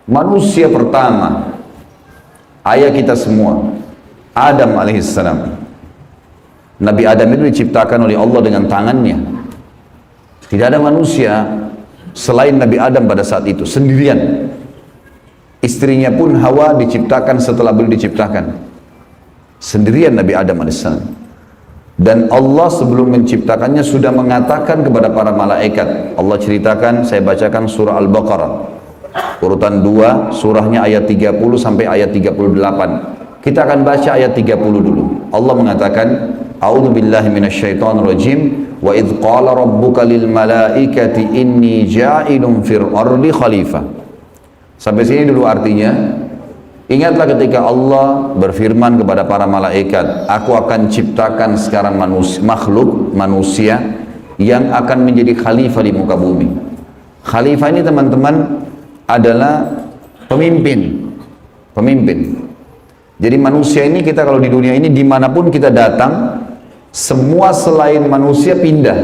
Manusia pertama, ayah kita semua, Adam alaihissalam. Nabi Adam itu diciptakan oleh Allah dengan tangannya. Tidak ada manusia selain Nabi Adam pada saat itu, sendirian. Istrinya pun Hawa diciptakan setelah beliau diciptakan. Sendirian Nabi Adam alaihissalam. Dan Allah sebelum menciptakannya sudah mengatakan kepada para malaikat. Allah ceritakan, saya bacakan surah Al-Baqarah. Urutan 2, surahnya ayat 30 sampai ayat 38. Kita akan baca ayat 30 dulu. Allah mengatakan, A'udzu billahi minasyaitonir rajim, wa idz qala rabbuka lil malaikati inni ja'ilun fil ardi khalifah. Sampai sini dulu artinya. Ingatlah ketika Allah berfirman kepada para malaikat, aku akan ciptakan sekarang manusia yang akan menjadi khalifah di muka bumi. Khalifah ini teman-teman adalah pemimpin. Jadi manusia ini, kita kalau di dunia ini dimanapun kita datang, semua selain manusia pindah.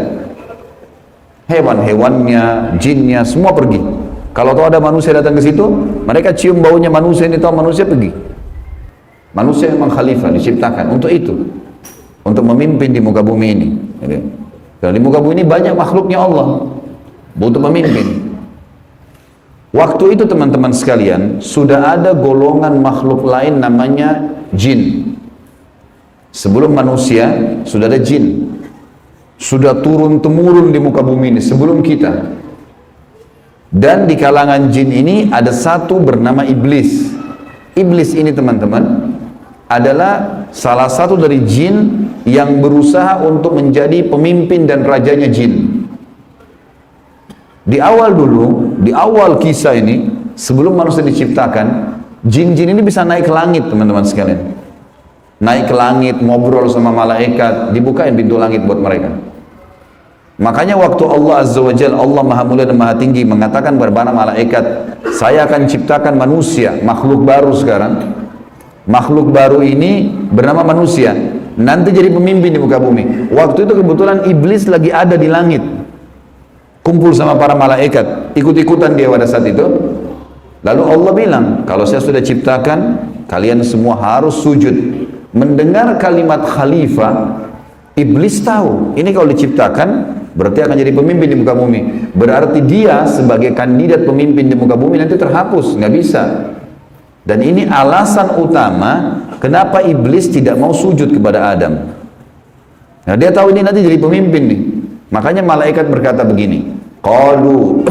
Hewan-hewannya, jinnya, semua pergi. Kalau tahu ada manusia datang ke situ, mereka cium baunya manusia ini, tahu manusia pergi. Manusia memang khalifah, diciptakan untuk itu, untuk memimpin di muka bumi ini. Karena di muka bumi ini banyak makhluknya Allah, butuh pemimpin. Waktu itu teman-teman sekalian, sudah ada golongan makhluk lain namanya jin. Sebelum manusia, sudah ada jin. Sudah turun-temurun di muka bumi ini, sebelum kita. Dan di kalangan jin ini ada satu bernama iblis. Iblis ini teman-teman adalah salah satu dari jin yang berusaha untuk menjadi pemimpin dan rajanya jin. Di awal dulu, di awal kisah ini, sebelum manusia diciptakan, jin-jin ini bisa naik ke langit teman-teman sekalian. Naik ke langit, ngobrol sama malaikat, dibukain pintu langit buat mereka. Makanya waktu Allah Azza wa Jalla, Allah Maha Mulia dan Maha Tinggi, mengatakan kepada para malaikat, saya akan ciptakan manusia, makhluk baru sekarang. Makhluk baru ini bernama manusia, nanti jadi pemimpin di muka bumi. Waktu itu kebetulan iblis lagi ada di langit, kumpul sama para malaikat, ikut-ikutan dia pada saat itu. Lalu Allah bilang, kalau saya sudah ciptakan, kalian semua harus sujud. Mendengar kalimat khalifah, iblis tahu, ini kalau diciptakan, berarti akan jadi pemimpin di muka bumi. Berarti dia sebagai kandidat pemimpin di muka bumi nanti terhapus, nggak bisa. Dan ini alasan utama kenapa iblis tidak mau sujud kepada Adam. Nah, dia tahu ini nanti jadi pemimpin nih. Makanya malaikat berkata begini, qalu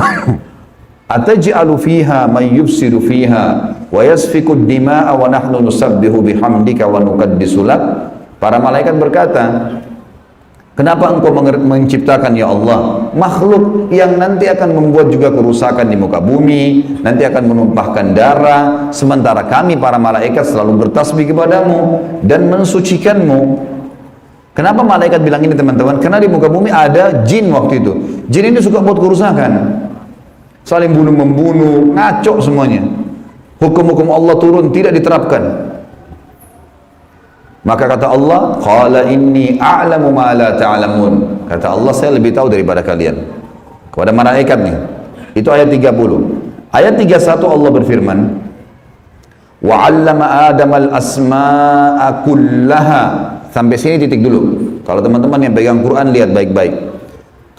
ataj'alu fiha man yufsidu fiha wa yasfiku ad-dima'a wa nahnu nusabbihu bihamdika wa nuqaddisu lak. Para malaikat berkata, kenapa engkau menciptakan ya Allah makhluk yang nanti akan membuat juga kerusakan di muka bumi, nanti akan menumpahkan darah, sementara kami para malaikat selalu bertasbih kepadamu dan mensucikanmu. Kenapa malaikat bilang ini teman-teman? Karena di muka bumi ada jin waktu itu. Jin ini suka buat kerusakan, saling bunuh-membunuh, ngaco semuanya. Hukum-hukum Allah turun, tidak diterapkan. Maka kata Allah, qala inni a'lamu ma la ta'lamun. Kata Allah, saya lebih tahu daripada kalian. Kepada malaikat nih. Itu ayat 30. Ayat 31 Allah berfirman, wa 'allama Adam al-asma'a kullaha. Sampai sini titik dulu. Kalau teman-teman yang pegang Quran lihat baik-baik.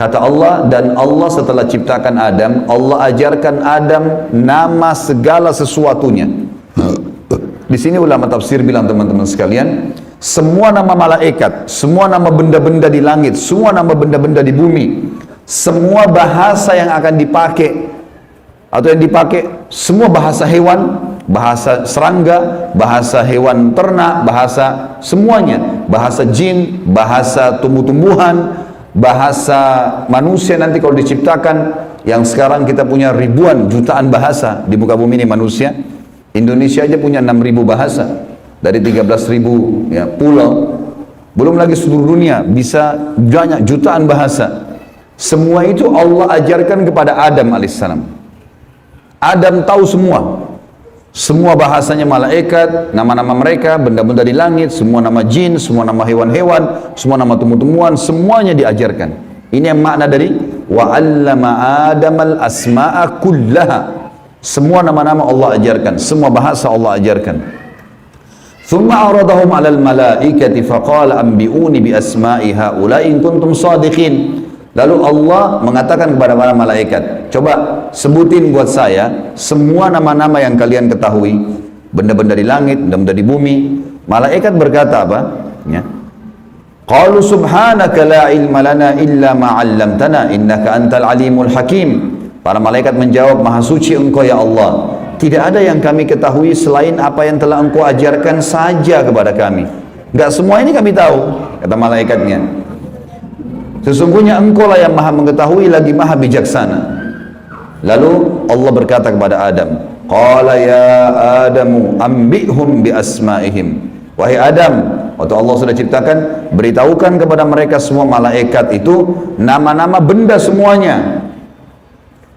Kata Allah, dan Allah setelah ciptakan Adam, Allah ajarkan Adam nama segala sesuatunya. Di sini ulama tafsir bilang teman-teman sekalian, semua nama malaikat, semua nama benda-benda di langit, semua nama benda-benda di bumi, semua bahasa yang akan dipakai atau yang dipakai, semua bahasa hewan, bahasa serangga, bahasa hewan ternak, bahasa semuanya, bahasa jin, bahasa tumbuh-tumbuhan, bahasa manusia nanti kalau diciptakan, yang sekarang kita punya ribuan jutaan bahasa di muka bumi ini manusia. Indonesia aja punya 6.000 bahasa dari 13.000 ya, pulau, belum lagi seluruh dunia bisa banyak jutaan bahasa. Semua itu Allah ajarkan kepada Adam alaihissalam. Adam tahu semua. Semua bahasanya malaikat, nama-nama mereka, benda-benda di langit, semua nama jin, semua nama hewan-hewan, semua nama tumbuh-tumbuhan, semuanya diajarkan. Ini yang makna dari wa 'allama Adamal asma'a kullaha. Semua nama-nama Allah ajarkan, semua bahasa Allah ajarkan. Thumma aradahum 'alal malaikati faqala anbi'uni bi asma'i haula'i in kuntum shadiqin. Lalu Allah mengatakan kepada para malaikat, coba sebutin buat saya semua nama-nama yang kalian ketahui, benda-benda di langit, benda-benda di bumi. Malaikat berkata apa? Ya. Qalu subhanaka la ilma lana illa ma 'allamtana innaka antal alimul hakim. Para malaikat menjawab, maha suci engkau ya Allah, tidak ada yang kami ketahui selain apa yang telah engkau ajarkan saja kepada kami. Enggak semua ini kami tahu, kata malaikatnya. Sesungguhnya engkau lah yang maha mengetahui lagi maha bijaksana. Lalu Allah berkata kepada Adam, qala ya Adamu ambihum bi asma'ihim. Wahai Adam, waktu Allah sudah ciptakan, beritahukan kepada mereka semua malaikat itu nama-nama benda semuanya.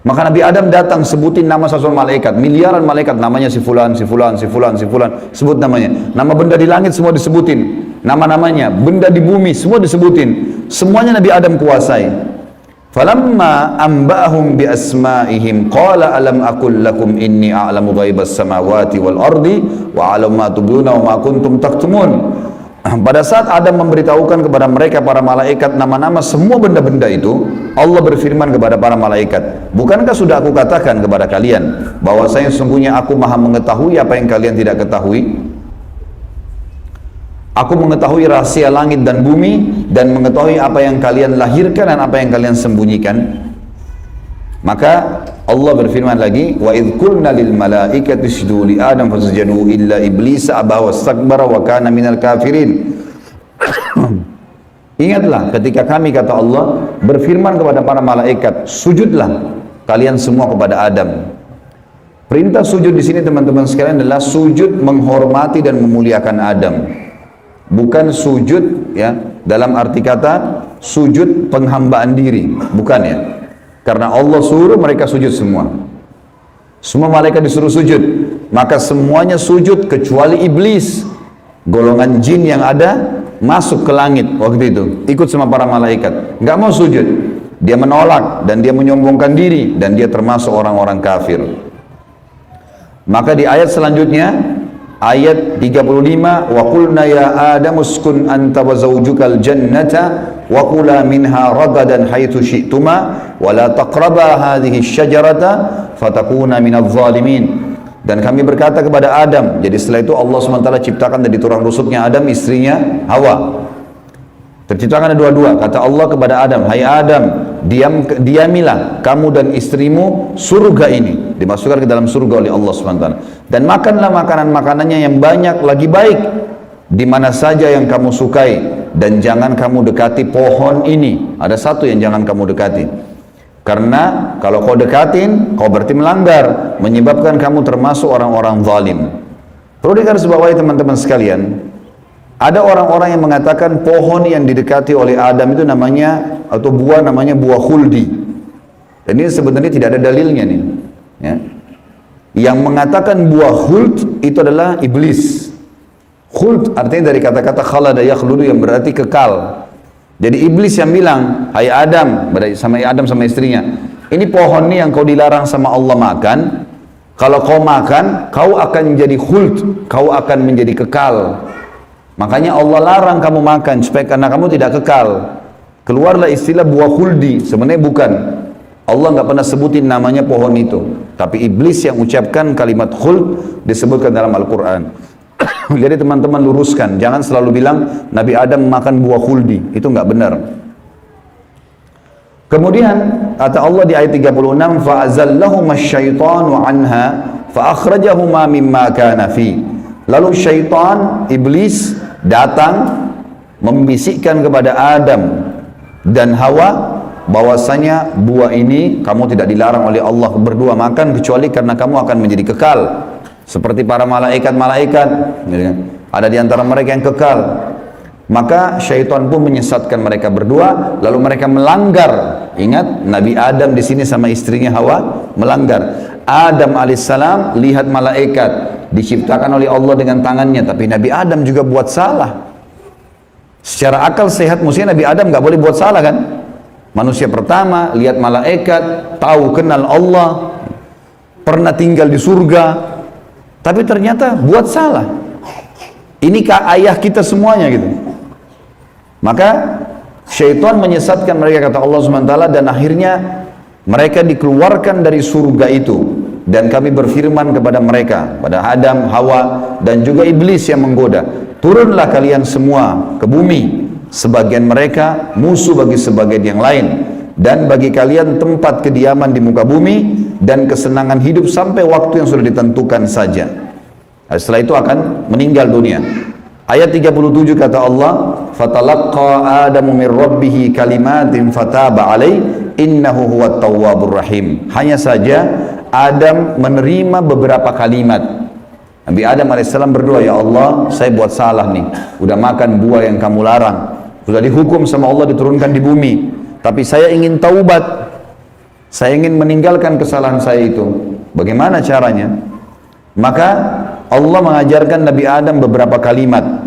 Maka Nabi Adam datang sebutin nama sesuatu malaikat, miliaran malaikat, namanya si fulan, si fulan, si fulan, si fulan, sebut namanya. Nama benda di langit semua disebutin, nama-namanya, benda di bumi semua disebutin. Semuanya Nabi Adam kuasai. Falamma amba'ahum bi asma'ihim qala alam aqul lakum inni a'lamu ghaibas samawati wal ardi wa a'lamu ma tubduna wa ma kuntum taktumun. Pada saat Adam memberitahukan kepada mereka para malaikat nama-nama semua benda-benda itu, Allah berfirman kepada para malaikat, bukankah sudah aku katakan kepada kalian bahwasanya sesungguhnya aku maha mengetahui apa yang kalian tidak ketahui? Aku mengetahui rahasia langit dan bumi dan mengetahui apa yang kalian lahirkan dan apa yang kalian sembunyikan. Maka Allah berfirman lagi, wa idh qulna lil malaikati isjudu li Adam fasajadu illa iblis aba wastakbara wa kana minal kafirin. Ingatlah ketika kami, kata Allah, berfirman kepada para malaikat, sujudlah kalian semua kepada Adam. Perintah sujud di sini teman-teman sekalian adalah sujud menghormati dan memuliakan Adam. Bukan sujud ya dalam arti kata sujud penghambaan diri, bukan ya. Karena Allah suruh mereka sujud semua. Semua malaikat disuruh sujud, maka semuanya sujud kecuali iblis. Golongan jin yang ada masuk ke langit waktu itu, ikut sama para malaikat, nggak mau sujud. Dia menolak dan dia menyombongkan diri dan dia termasuk orang-orang kafir. Maka di ayat selanjutnya, ayat 35, wa qulna ya Adam uskun anta wa zawjukal jannata wa kula minha ragadan haitsu syi'tuma wa la taqraba hadhihi syajarata fatakuna minadh dhalimin. Dan kami berkata kepada Adam, jadi setelah itu Allah SWT ciptakan dari tulang rusuknya Adam istrinya Hawa. Terciptakan ada dua-dua. Kata Allah kepada Adam, hai Adam, diamilah kamu dan istrimu surga ini, dimasukkan ke dalam surga oleh Allah SWT. Dan makanlah makanan-makanannya yang banyak lagi baik, di mana saja yang kamu sukai, dan jangan kamu dekati pohon ini. Ada satu yang jangan kamu dekati, karena kalau kau dekatin, kau berarti melanggar, menyebabkan kamu termasuk orang-orang zalim. Perlu digarisbawahi teman-teman sekalian, ada orang-orang yang mengatakan pohon yang didekati oleh Adam itu namanya, atau buah namanya buah khuldi. Dan ini sebenarnya tidak ada dalilnya nih. Ya. Yang mengatakan buah khuld itu adalah iblis. Khuld artinya dari kata-kata khalada yakhludu yang berarti kekal. Jadi iblis yang bilang, hai Adam, sama Adam sama istrinya, ini pohon nih yang kau dilarang sama Allah makan. Kalau kau makan, kau akan menjadi khuld, kau akan menjadi kekal. Makanya Allah larang kamu makan supaya karena kamu tidak kekal. Keluarlah istilah buah khuldi, sebenarnya bukan. Allah nggak pernah sebutin namanya pohon itu, tapi iblis yang ucapkan kalimat khuld disebutkan dalam Al-Quran. Jadi teman-teman luruskan, jangan selalu bilang Nabi Adam makan buah khuldi, itu nggak benar. Kemudian kata Allah di ayat 36, fa'azallahuma asyaitanu anha fa'akhrajahuma mimma kana fi. Lalu syaitan, iblis datang membisikkan kepada Adam dan Hawa bahwasanya buah ini kamu tidak dilarang oleh Allah berdua makan kecuali karena kamu akan menjadi kekal seperti para malaikat-malaikat. Ada di antara mereka yang kekal. Maka syaitan pun menyesatkan mereka berdua, lalu mereka melanggar. Ingat, Nabi Adam di sini sama istrinya Hawa melanggar. Adam alaihissalam lihat malaikat, diciptakan oleh Allah dengan tangannya, tapi Nabi Adam juga buat salah. Secara akal sehat mestinya Nabi Adam nggak boleh buat salah kan? Manusia pertama, lihat malaikat, tahu kenal Allah, pernah tinggal di surga, tapi ternyata buat salah. Ini ayah kita semuanya gitu. Maka syaitan menyesatkan mereka, kata Allah SWT, dan akhirnya mereka dikeluarkan dari surga itu. Dan kami berfirman kepada mereka, pada Adam, Hawa, dan juga iblis yang menggoda, turunlah kalian semua ke bumi, sebagian mereka musuh bagi sebagian yang lain, dan bagi kalian tempat kediaman di muka bumi dan kesenangan hidup sampai waktu yang sudah ditentukan saja. Setelah itu akan meninggal dunia. Ayat 37 kata Allah, fatalaqqa Adamu min rabbih kalimatin fataba alaih innahu huwat tawwabur rahim. Hanya saja Adam menerima beberapa kalimat. Nabi Adam AS berdoa, ya Allah, saya buat salah nih, udah makan buah yang kamu larang, sudah dihukum sama Allah diturunkan di bumi, tapi saya ingin taubat, saya ingin meninggalkan kesalahan saya itu. Bagaimana caranya? Maka Allah mengajarkan Nabi Adam beberapa kalimat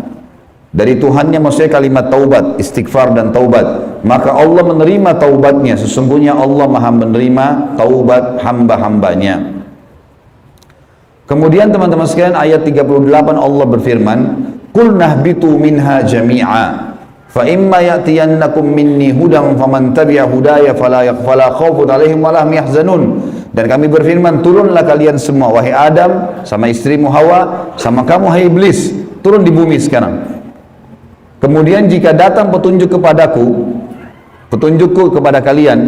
dari Tuhannya, maksudnya kalimat taubat, istighfar dan taubat. Maka Allah menerima taubatnya. Sesungguhnya Allah maha menerima taubat hamba-hambanya. Kemudian teman-teman sekalian, ayat 38 Allah berfirman, qul nahbitu minha jami'a fa imma ya'tiyannakum minni hudan faman tabi'a hudaya fala khaufun 'alaihim wa lahum yahzanun. Dan kami berfirman, turunlah kalian semua, wahai Adam, sama istrimu Hawa, sama kamu hai iblis, turun di bumi sekarang. Kemudian jika datang petunjuk kepadaku, petunjukku kepada kalian,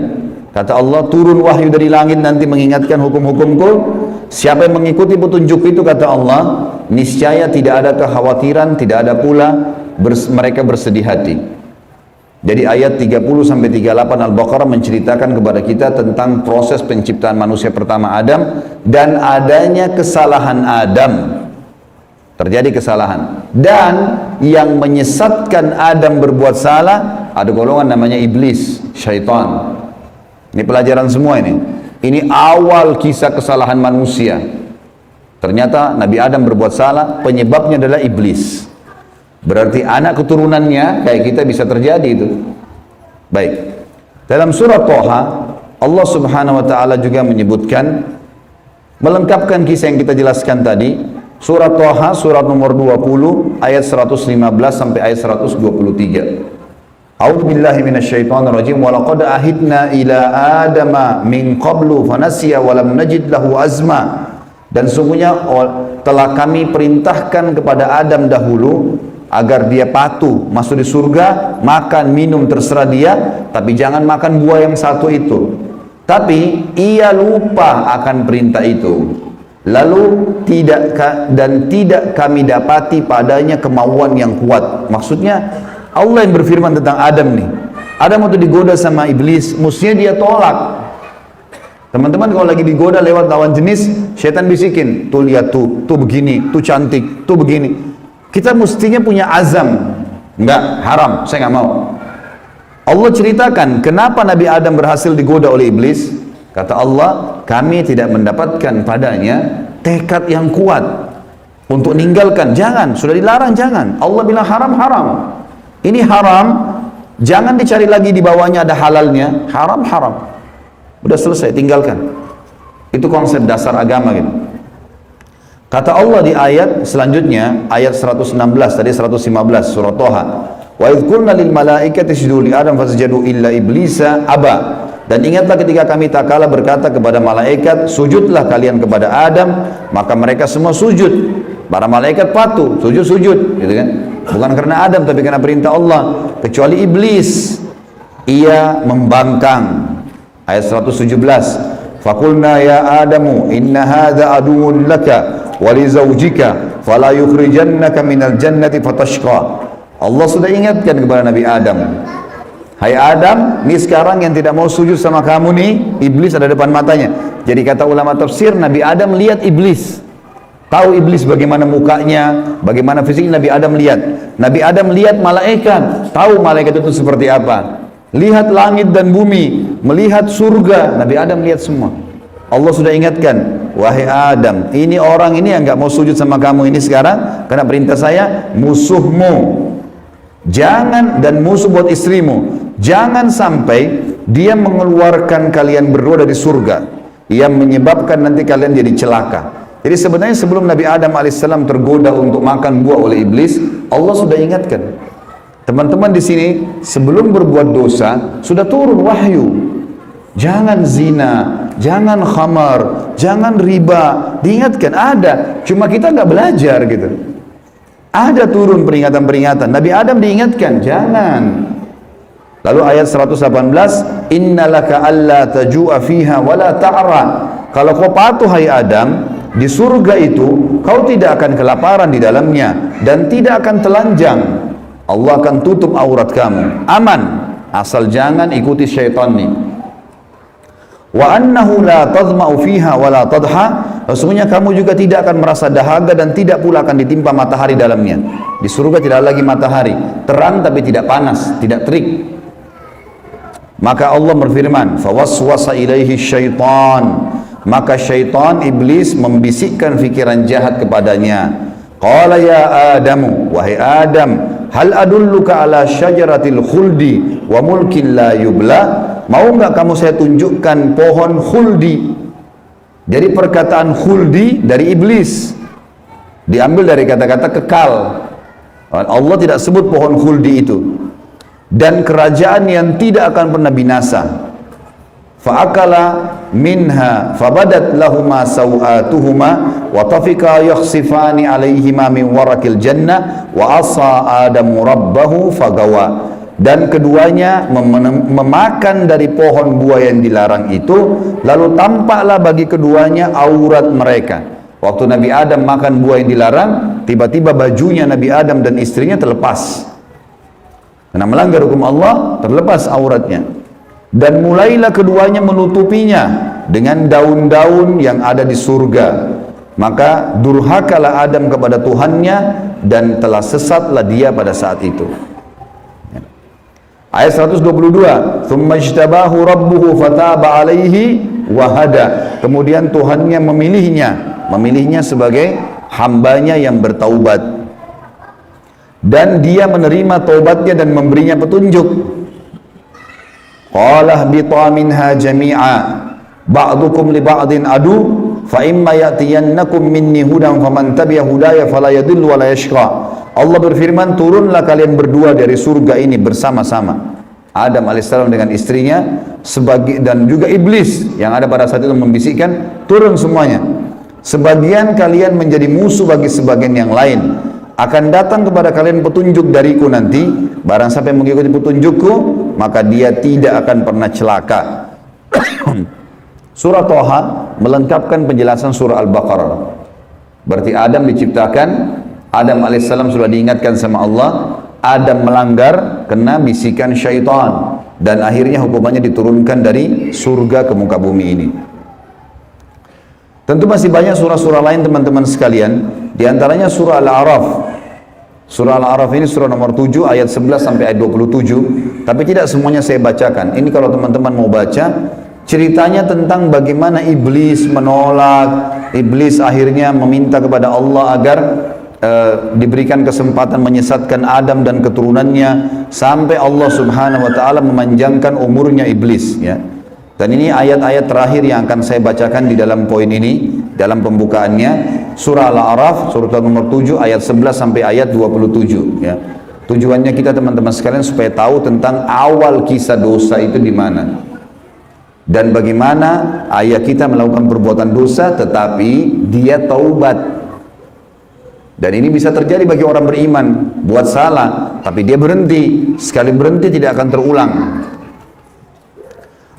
kata Allah, turun wahyu dari langit nanti mengingatkan hukum-hukumku. Siapa yang mengikuti petunjuk itu, kata Allah, niscaya tidak ada kekhawatiran, tidak ada pula mereka bersedih hati. Jadi ayat 30-38 Al-Baqarah menceritakan kepada kita tentang proses penciptaan manusia pertama Adam dan adanya kesalahan Adam. Terjadi kesalahan, dan yang menyesatkan Adam berbuat salah ada golongan namanya iblis, syaitan. Ini pelajaran semua ini. Ini awal kisah kesalahan manusia. Ternyata Nabi Adam berbuat salah, penyebabnya adalah iblis. Berarti anak keturunannya kayak kita bisa terjadi itu. Baik. Dalam surah Thaha, Allah Subhanahu wa taala juga menyebutkan, melengkapkan kisah yang kita jelaskan tadi. Surat Thaha, surat nomor 20, ayat 115 sampai ayat 123. A'udzu billahi minasyaitonir rajim. Wa laqad ahidna ila adama min qablu fanasiya wa lam najid lahu azma. Dan sungguhnya telah kami perintahkan kepada Adam dahulu agar dia patuh masuk di surga, makan minum terserah dia, tapi jangan makan buah yang satu itu. Tapi ia lupa akan perintah itu. Lalu tidak kami dapati padanya kemauan yang kuat. Maksudnya Allah yang berfirman tentang Adam nih. Adam waktu digoda sama iblis, mestinya dia tolak. Teman-teman kalau lagi digoda lewat lawan jenis, syaitan bisikin, tuh lihat tuh begini, tuh cantik, tuh begini. Kita mestinya punya azam, enggak, haram, saya nggak mau. Allah ceritakan kenapa Nabi Adam berhasil digoda oleh iblis. Kata Allah, kami tidak mendapatkan padanya tekad yang kuat untuk meninggalkan. Jangan, sudah dilarang jangan. Allah bilang haram, haram. Ini haram, jangan dicari lagi di bawahnya ada halalnya. Haram, haram. Udah selesai, tinggalkan. Itu konsep dasar agama gitu. Kata Allah di ayat selanjutnya, ayat 116, tadi 115 surah Thaha. Wa idh qulna lil malaikati isjudu li Adam fasajadu illa iblisa aba. Dan ingatlah ketika kami tak kala berkata kepada malaikat, sujudlah kalian kepada Adam, maka mereka semua sujud. Para malaikat patuh, sujud, gitu kan? Bukan karena Adam, tapi karena perintah Allah. Kecuali iblis, ia membangkang. Ayat 117. Faqulna ya Adamu inna hadza aduwwun laka wa li zawjika fala yukhrijannaka minal jannati fatashqa. Allah sudah ingatkan kepada Nabi Adam. Hai Adam, ini sekarang yang tidak mau sujud sama kamu nih, iblis ada depan matanya. Jadi kata ulama tafsir, Nabi Adam lihat iblis. Tahu iblis bagaimana mukanya, bagaimana fisiknya, Nabi Adam lihat. Nabi Adam lihat malaikat, tahu malaikat itu seperti apa. Lihat langit dan bumi, melihat surga, Nabi Adam lihat semua. Allah sudah ingatkan, wahai Adam, ini orang ini yang nggak mau sujud sama kamu ini sekarang, karena perintah saya, musuhmu. Jangan, dan musuh buat istrimu, jangan sampai dia mengeluarkan kalian berdua dari surga, yang menyebabkan nanti kalian jadi celaka. Jadi sebenarnya sebelum Nabi Adam alaihissalam tergoda untuk makan buah oleh iblis, Allah sudah ingatkan. Teman-teman di sini sebelum berbuat dosa sudah turun wahyu. Jangan zina, jangan khamar, jangan riba. Diingatkan ada, cuma kita nggak belajar gitu. Ada turun peringatan-peringatan. Nabi Adam diingatkan, jangan. Lalu ayat 118, innalaka alla tajua fiha wala ta'ra. Kalau kau patuh hai Adam, di surga itu kau tidak akan kelaparan di dalamnya dan tidak akan telanjang. Allah akan tutup aurat kamu. Aman, asal jangan ikuti syaitan nih. Wa annahu la tadma'u fiha wala tadha. Sesungguhnya kamu juga tidak akan merasa dahaga dan tidak pula akan ditimpa matahari dalamnya. Di surga tidak lagi matahari, terang tapi tidak panas, tidak terik. Maka Allah berfirman, fawaswasa ilaihi syaitan. Maka syaitan, iblis, membisikkan fikiran jahat kepadanya. Qala ya Adamu, wahai Adam, hal adulluka ala syajaratil khuldi wa mulkin la yubla. Mau nggak kamu saya tunjukkan pohon khuldi? Jadi perkataan khuldi dari iblis, diambil dari kata-kata kekal. Allah tidak sebut pohon khuldi itu. Dan kerajaan yang tidak akan pernah binasa. Fa'akala minha fabadat lahuma sawatuhuma wa tafika yakhsifani alaihima min warakil jannah wa asa adamu rabbahu fagawa. Dan keduanya memakan dari pohon buah yang dilarang itu, lalu tampaklah bagi keduanya aurat mereka. Waktu Nabi Adam makan buah yang dilarang, tiba-tiba bajunya Nabi Adam dan istrinya terlepas. Karena melanggar hukum Allah, terlepas auratnya. Dan mulailah keduanya menutupinya dengan daun-daun yang ada di surga. Maka durhakalah Adam kepada Tuhannya dan telah sesatlah dia pada saat itu. Ayat 122, "Tsumma ijtabahu rabbuhu fataba 'alaihi wa hada." Kemudian Tuhannya memilihnya sebagai hambanya yang bertaubat. Dan dia menerima taubatnya dan memberinya petunjuk. Qala ihbita minha jami'a ba'dukum li ba'din adu fa imma ya'tiyannakum minni hudan faman tabi'a hudaya fala yadhillu wa la yashqa. Allah berfirman, turunlah kalian berdua dari surga ini bersama-sama. Adam alaihissalam dengan istrinya dan juga iblis yang ada pada saat itu membisikkan, turun semuanya. Sebagian kalian menjadi musuh bagi sebagian yang lain. Akan datang kepada kalian petunjuk dariku nanti, barang siapa yang mengikuti petunjukku, maka dia tidak akan pernah celaka. Surah Thaha melengkapkan penjelasan surah Al-Baqarah. Berarti Adam diciptakan, Adam alaihissalam sudah diingatkan sama Allah, Adam melanggar, kena bisikan syaitan, dan akhirnya hukumannya diturunkan dari surga ke muka bumi ini. Tentu masih banyak surah-surah lain teman-teman sekalian, diantaranya surah Al-A'raf. Surah Al-A'raf ini surah nomor 7 ayat 11 sampai ayat 27, tapi tidak semuanya saya bacakan. Ini kalau teman-teman mau baca, ceritanya tentang bagaimana iblis menolak, iblis akhirnya meminta kepada Allah agar diberikan kesempatan menyesatkan Adam dan keturunannya, sampai Allah subhanahu wa ta'ala memanjangkan umurnya iblis ya. Dan ini ayat-ayat terakhir yang akan saya bacakan di dalam poin ini, dalam pembukaannya, surah Al-A'raf surah nomor 7 ayat 11 sampai ayat 27 ya. Tujuannya kita teman-teman sekalian supaya tahu tentang awal kisah dosa itu di mana, dan bagaimana ayah kita melakukan perbuatan dosa tetapi dia taubat. Dan ini bisa terjadi bagi orang beriman, buat salah tapi dia berhenti, sekali berhenti tidak akan terulang.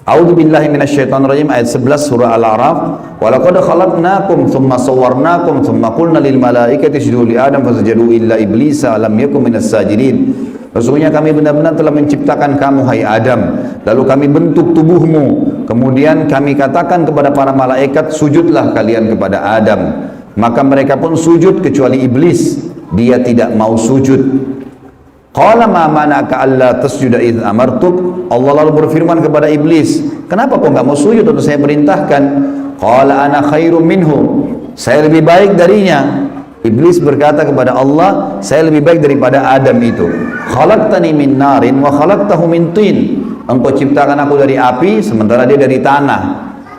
A'udzubillahi minasyaitonirrajim, ayat 11 surah Al-A'raf. Wa laqad khalaqnakum tsumma sawwarnakum tsumma qulna lil malaikati isjudu li adam fasajadu illa iblisa lam yakun minas sajidin. Sesungguhnya kami benar-benar telah menciptakan kamu hai Adam, lalu kami bentuk tubuhmu, kemudian kami katakan kepada para malaikat, sujudlah kalian kepada Adam. Maka mereka pun sujud kecuali iblis, dia tidak mau sujud. Qala ma mana'aka alla tasjuda idh amartuk. Allah lalu berfirman kepada iblis, kenapa kau enggak mau sujud untuk saya perintahkan? Qala ana khairum minhu, saya lebih baik darinya. Iblis berkata kepada Allah, saya lebih baik daripada Adam itu. Khalaqtani min narin wa khalaqtahu min tin. Engkau ciptakan aku dari api sementara dia dari tanah.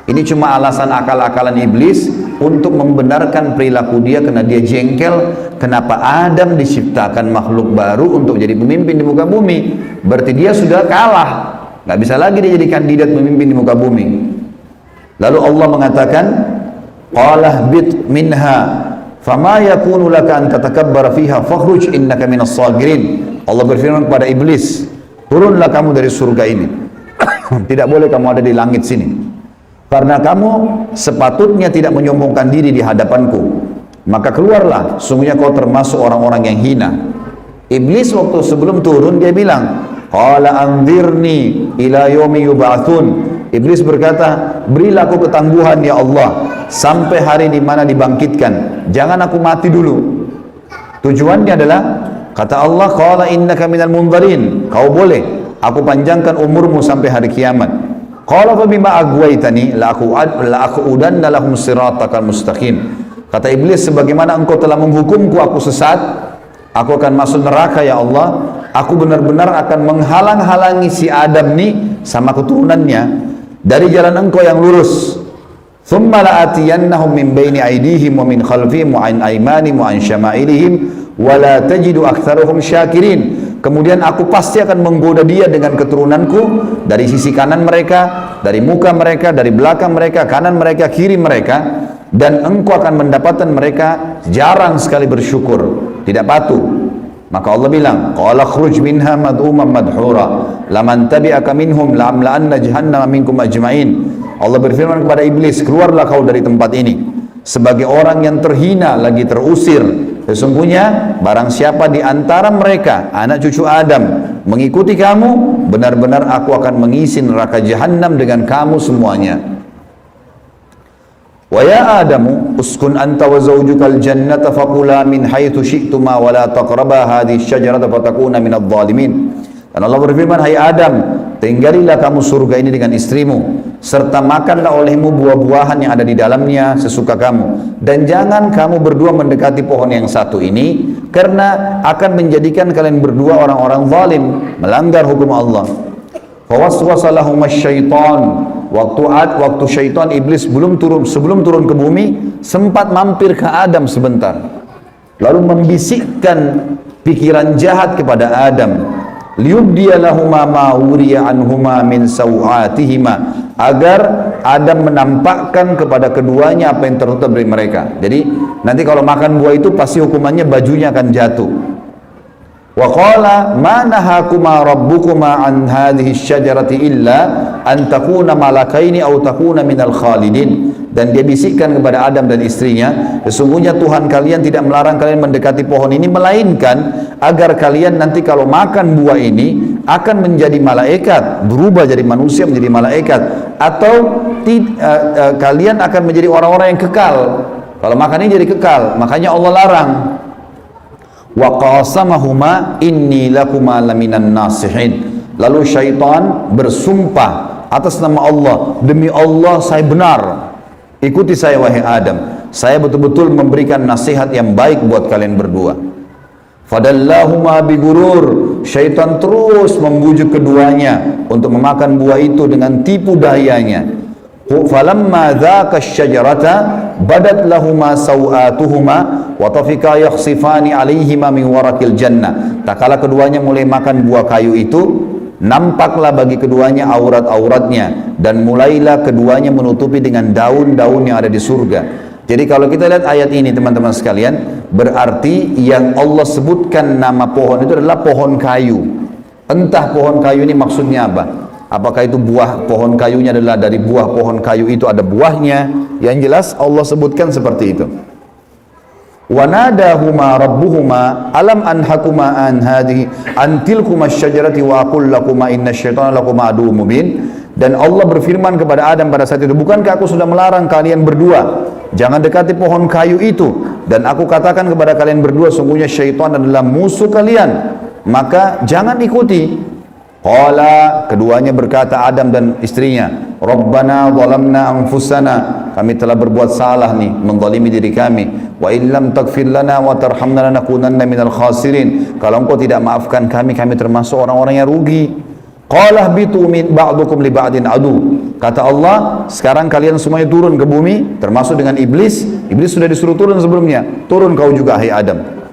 Ini cuma alasan akal-akalan iblis untuk membenarkan perilaku dia karena dia jengkel. Kenapa Adam diciptakan makhluk baru untuk jadi pemimpin di muka bumi? Berarti dia sudah kalah, nggak bisa lagi dia jadi kandidat pemimpin di muka bumi. Lalu Allah mengatakan, qalah bit minha fama yakunu laka an tatakabbara fiha fakhruj innaka minas sagirin. Allah berfirman kepada iblis, turunlah kamu dari surga ini. Tidak boleh kamu ada di langit sini, karena kamu sepatutnya tidak menyombongkan diri di hadapanku. Maka keluarlah, sungguhnya kau termasuk orang-orang yang hina. Iblis waktu sebelum turun dia bilang, qala anzirni ila yaumi yub'atsun. Iblis berkata, berilah aku ketangguhan ya Allah sampai hari di mana dibangkitkan. Jangan aku mati dulu. Tujuannya adalah, kata Allah, qala innaka minal munzarin. Kau boleh, aku panjangkan umurmu sampai hari kiamat. Qala fa bima aghwaytani la aqudanna lahum siratakal mustaqim. Kata iblis, sebagaimana engkau telah menghukumku aku sesat, aku akan masuk neraka ya Allah. Aku benar-benar akan menghalang-halangi si Adam nih sama keturunannya dari jalan engkau yang lurus. Thumma la'atiyannahum min baini aydihim wa min khalfihim wa an aymanihim wa an syama'ilihim wa la tajidu aktsaruhum syakirin. Kemudian aku pasti akan menggoda dia dengan keturunanku dari sisi kanan mereka, dari muka mereka, dari belakang mereka, kanan mereka, kiri mereka, dan engkau akan mendapatkan mereka jarang sekali bersyukur, tidak patuh. Maka Allah bilang, qala khruj minha mad'uman madhura laman tabi'aka minhum la'amla'anna jahannama minkum ajma'in. Allah berfirman kepada iblis, keluarlah kau dari tempat ini sebagai orang yang terhina lagi terusir. Sesungguhnya barang siapa di antara mereka anak cucu Adam mengikuti kamu, benar-benar aku akan mengisi neraka jahanam dengan kamu semuanya. Wa ya Adamu uskun anta wa zawjukal jannata faqula min haitsu syi'tuma wa la taqraba hadhihi syajarata fatakuna minadh dhalimin. Dan Allah berfirman, hai Adam, tinggalilah kamu surga ini dengan istrimu, serta makanlah olehmu buah-buahan yang ada di dalamnya sesuka kamu, dan jangan kamu berdua mendekati pohon yang satu ini, karena akan menjadikan kalian berdua orang-orang zalim, melanggar hukum Allah. Fawaswasa lahum syaitan. Waktu syaitan iblis sebelum turun ke bumi, sempat mampir ke Adam sebentar, lalu membisikkan pikiran jahat kepada Adam, liyubdiya lahuma ma wuriya anhuma min sawatihima, agar Adam menampakkan kepada keduanya apa yang tertutup dari mereka. Jadi nanti kalau makan buah itu pasti hukumannya bajunya akan jatuh. Wa qala ma nahakuma rabbukuma an hadhihi syajarati illa an takuna malakaini aw takuna minal khalidin. Dan dia bisikkan kepada Adam dan istrinya, sesungguhnya Tuhan kalian tidak melarang kalian mendekati pohon ini, melainkan agar kalian nanti kalau makan buah ini akan menjadi malaikat, berubah jadi manusia menjadi malaikat, atau kalian akan menjadi orang-orang yang kekal. Kalau makan ini jadi kekal, makanya Allah larang. Wa qasamahuma inni lakuma laminan nasihin. Lalu syaitan bersumpah atas nama Allah, demi Allah saya benar, ikuti saya wahai Adam, saya betul-betul memberikan nasihat yang baik buat kalian berdua. Fadallahuma bigurur. Syaitan terus membujuk keduanya untuk memakan buah itu dengan tipu dayanya. Falamma dzaka asy-syajarata badat lahuma sawatuhuma wa tafika yakhsifani 'alaihima min warakil jannah. Tak kala keduanya mulai makan buah kayu itu, nampaklah bagi keduanya aurat-auratnya, dan mulailah keduanya menutupi dengan daun-daun yang ada di surga. Jadi kalau kita lihat ayat ini teman-teman sekalian, berarti yang Allah sebutkan nama pohon itu adalah pohon kayu. Entah pohon kayu ini maksudnya apa. Apakah itu buah pohon kayunya adalah dari buah pohon kayu itu ada buahnya? Yang jelas Allah sebutkan seperti itu. Wa nadahuma rabbuhuma alam anhakuma an hadhihi an tilkuma asy-syajarati wa aqul lakuma innasyaitan lakuma aduwwum mubin. Dan Allah berfirman kepada Adam pada saat itu, bukankah aku sudah melarang kalian berdua jangan dekati pohon kayu itu, dan aku katakan kepada kalian berdua sungguhnya syaitan adalah musuh kalian. maka jangan ikuti. Qala, keduanya berkata, Adam dan istrinya, Rabbana zalamna anfusana, kami telah berbuat salah nih, menzalimi diri kami. Wa illam taghfir lana wa tarhamna lanakunanna minal khasirin. Kalau engkau tidak maafkan kami, kami termasuk orang-orang yang rugi. Qala bitu min ba'dukum li ba'din adu. Kata Allah, sekarang kalian semuanya turun ke bumi, termasuk dengan iblis. Iblis sudah disuruh turun sebelumnya. Turun kau juga, hai Adam.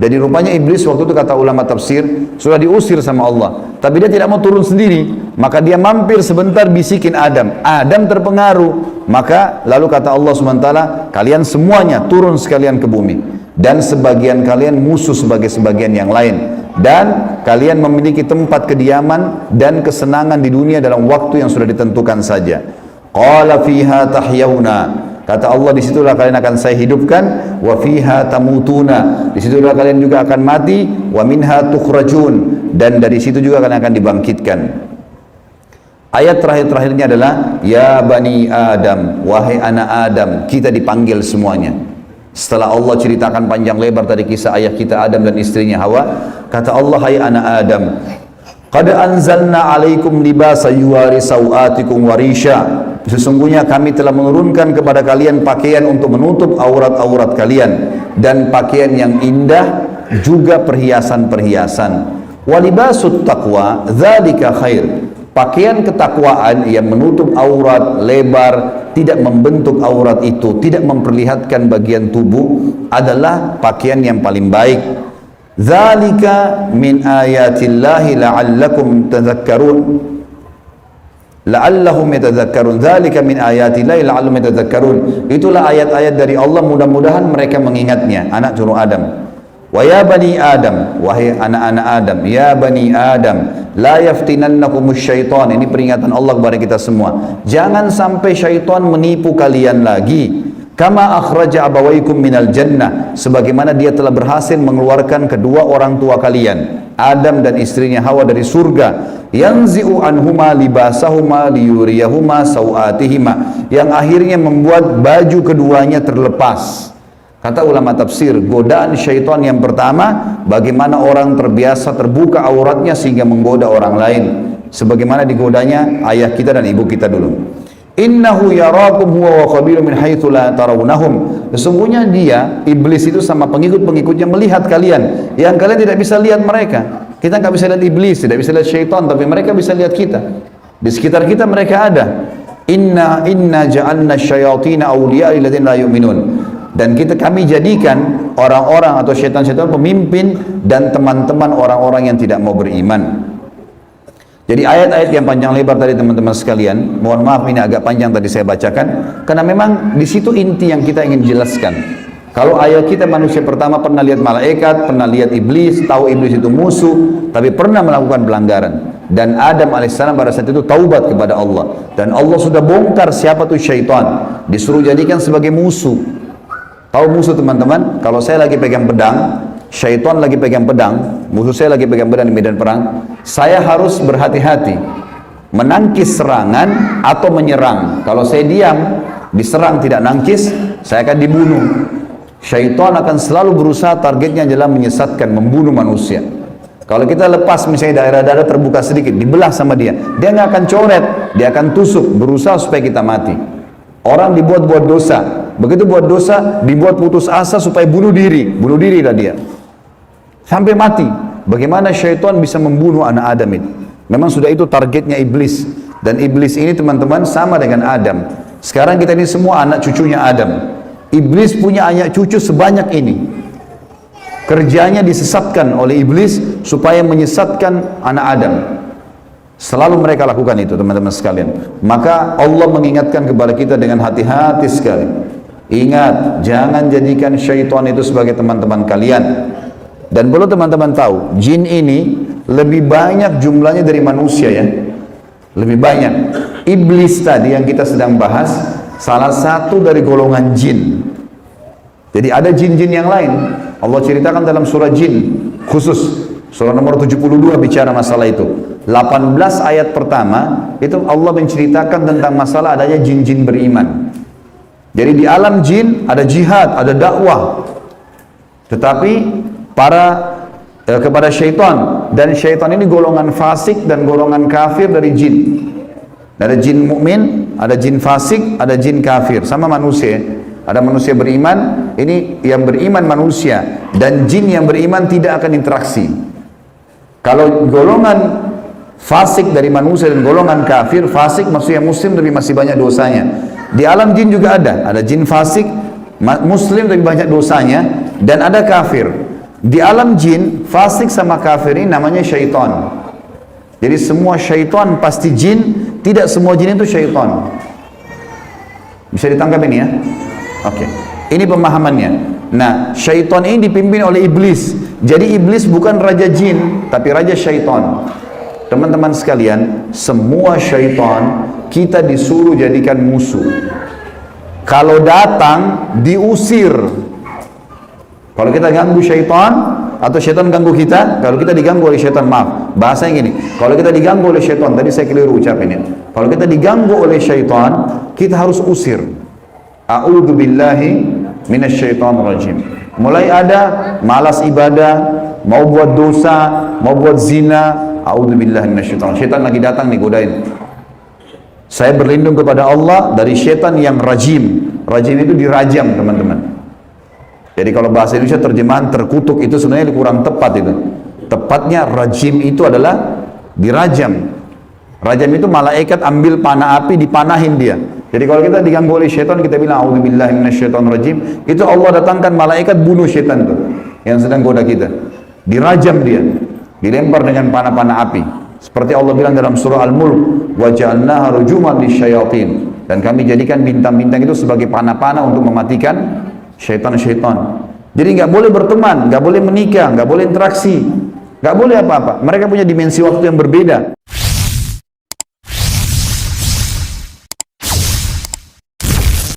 Jadi rupanya iblis waktu itu, kata ulama tafsir, sudah diusir sama Allah. Tapi dia tidak mau turun sendiri. Maka dia mampir sebentar bisikin Adam. Adam terpengaruh. Maka lalu kata Allah SWT, kalian semuanya turun sekalian ke bumi. Dan sebagian kalian musuh sebagai sebagian yang lain. Dan kalian memiliki tempat kediaman dan kesenangan di dunia dalam waktu yang sudah ditentukan saja. Qala fiha tahyawna. Kata Allah, disitulah kalian akan saya hidupkan. Wa fiha tamutuna. Disitulah kalian juga akan mati. Wa minha tukhrajun. Dan dari situ juga kalian akan dibangkitkan. Ayat terakhir-terakhirnya adalah ya bani Adam, wahai anak Adam. Kita dipanggil semuanya. Setelah Allah ceritakan panjang lebar tadi kisah ayah kita Adam dan istrinya Hawa, kata Allah, hai anak Adam, qad anzalna alaikum libasa yuwari sawatikum warisha. Sesungguhnya kami telah menurunkan kepada kalian pakaian untuk menutup aurat-aurat kalian, dan pakaian yang indah, juga perhiasan-perhiasan. Walibasut taqwa dzalika khair. Pakaian ketakwaan yang menutup aurat, lebar, tidak membentuk aurat itu, tidak memperlihatkan bagian tubuh, adalah pakaian yang paling baik. Dzalika min ayatillahi la'allakum tadhakkarun. La'allahum yatadzakkarun. Dzalika min ayatillahi la'allahum yatadzakkarun. Itulah ayat-ayat dari Allah, mudah-mudahan mereka mengingatnya, anak cucu Adam. Wa ya bani Adam, wahai anak-anak Adam, ya bani Adam, la yaftinannakumus syaitan. Ini peringatan Allah kepada kita semua. Jangan sampai syaitan menipu kalian lagi. Kama akhraja abawaikum minal jannah, sebagaimana dia telah berhasil mengeluarkan kedua orang tua kalian, Adam dan istrinya Hawa, dari surga. Yanzi'u anhuma libasahuma liyuriyahuma sawatihima, yang akhirnya membuat baju keduanya terlepas. Kata ulama tafsir, godaan syaitan yang pertama, bagaimana orang terbiasa terbuka auratnya sehingga menggoda orang lain, sebagaimana digodanya ayah kita dan ibu kita dulu. Innahu yarakum huwa wa qabilu min haitsu la tarawnahum. Sesungguhnya dia, iblis itu, sama pengikut-pengikutnya melihat kalian yang kalian tidak bisa lihat mereka. Kita nggak bisa lihat iblis, tidak bisa lihat syaitan, tapi mereka bisa lihat kita. Di sekitar kita mereka ada. Inna ja'alna syayatina awliya lilladzina la yu'minun. Dan kami jadikan orang-orang atau syaitan-syaitan pemimpin dan teman-teman orang-orang yang tidak mau beriman. Jadi ayat-ayat yang panjang lebar tadi teman-teman sekalian, mohon maaf ini agak panjang tadi saya bacakan, karena memang di situ inti yang kita ingin jelaskan. Kalau ayat kita manusia pertama pernah lihat malaikat, pernah lihat iblis, tahu iblis itu musuh, tapi pernah melakukan pelanggaran. Dan Adam alaihissalam pada saat itu taubat kepada Allah. Dan Allah sudah bongkar siapa tuh syaitan, disuruh jadikan sebagai musuh. Tahu musuh teman-teman? Kalau saya lagi pegang pedang, syaitan lagi pegang pedang, musuh saya lagi pegang pedang di medan perang, saya harus berhati-hati menangkis serangan atau menyerang. Kalau saya diam, diserang tidak nangkis, saya akan dibunuh. Syaitan akan selalu berusaha, targetnya adalah menyesatkan, membunuh manusia. Kalau kita lepas misalnya daerah-daerah terbuka sedikit, dibelah sama dia nggak akan coret, dia akan tusuk, berusaha supaya kita mati. Orang dibuat dosa, begitu buat dosa, dibuat putus asa supaya bunuh dirilah dia sampai mati. Bagaimana syaitan bisa membunuh anak Adam itu? Memang sudah itu targetnya iblis. Dan iblis ini teman-teman sama dengan Adam. Sekarang kita ini semua anak cucunya Adam. Iblis punya anak cucu sebanyak ini. Kerjanya disesatkan oleh iblis supaya menyesatkan anak Adam. Selalu mereka lakukan itu teman-teman sekalian. Maka Allah mengingatkan kepada kita dengan hati-hati sekali. Ingat, jangan jadikan syaitan itu sebagai teman-teman kalian. Dan perlu teman-teman tahu, jin ini lebih banyak jumlahnya dari manusia ya. Lebih banyak. Iblis tadi yang kita sedang bahas, salah satu dari golongan jin. Jadi ada jin-jin yang lain. Allah ceritakan dalam surah jin khusus. Surah nomor 72 bicara masalah itu. 18 ayat pertama itu Allah menceritakan tentang masalah adanya jin-jin beriman. Jadi di alam jin ada jihad, ada dakwah. Tetapi para kepada syaitan, dan syaitan ini golongan fasik dan golongan kafir dari jin. Ada jin mukmin, ada jin fasik, ada jin kafir, sama manusia. Ada manusia beriman, ini yang beriman manusia, dan jin yang beriman tidak akan interaksi. Kalau golongan fasik dari manusia dan golongan kafir, fasik maksudnya muslim tapi masih banyak dosanya. Di alam jin juga ada jin fasik, muslim tapi banyak dosanya, dan ada kafir. Di alam jin, fasik sama kafir ini namanya syaitan. Jadi semua syaitan pasti jin, tidak semua jin itu syaitan. Bisa ditangkap ini ya? Oke. Ini pemahamannya. Nah, syaitan ini dipimpin oleh iblis. Jadi iblis bukan raja jin, tapi raja syaitan. Teman-teman sekalian, semua syaitan kita disuruh jadikan musuh. Kalau datang, diusir. Kalau kita ganggu syaitan, atau syaitan ganggu kita, kalau kita diganggu oleh syaitan, maaf, bahasanya gini, kalau kita diganggu oleh syaitan, tadi saya keliru ucapinnya, kalau kita diganggu oleh syaitan, kita harus usir. A'udzubillahi minasyaitonirrajim. Mulai ada malas ibadah, mau buat dosa, mau buat zina, a'udzubillahi minasyaitonirrajim. Syaitan lagi datang nih godain. Saya berlindung kepada Allah dari syaitan yang rajim. Rajim itu dirajam, teman-teman. Jadi kalau bahasa Indonesia terjemahan terkutuk itu sebenarnya kurang tepat itu. Tepatnya rajim itu adalah dirajam. Rajam itu malaikat ambil panah api dipanahin dia. Jadi kalau kita diganggu oleh syaitan, kita bilang a'udzubillahi minasyaitonirrajim, itu Allah datangkan malaikat bunuh syaitan itu yang sedang goda kita. Dirajam dia, dilempar dengan panah-panah api. Seperti Allah bilang dalam surah Al-Mulk, wa ja'alnaha rujuman lisyayatin, dan kami jadikan bintang-bintang itu sebagai panah-panah untuk mematikan syaitan-syaitan. Jadi nggak boleh berteman, nggak boleh menikah, nggak boleh interaksi, nggak boleh apa-apa. Mereka punya dimensi waktu yang berbeda.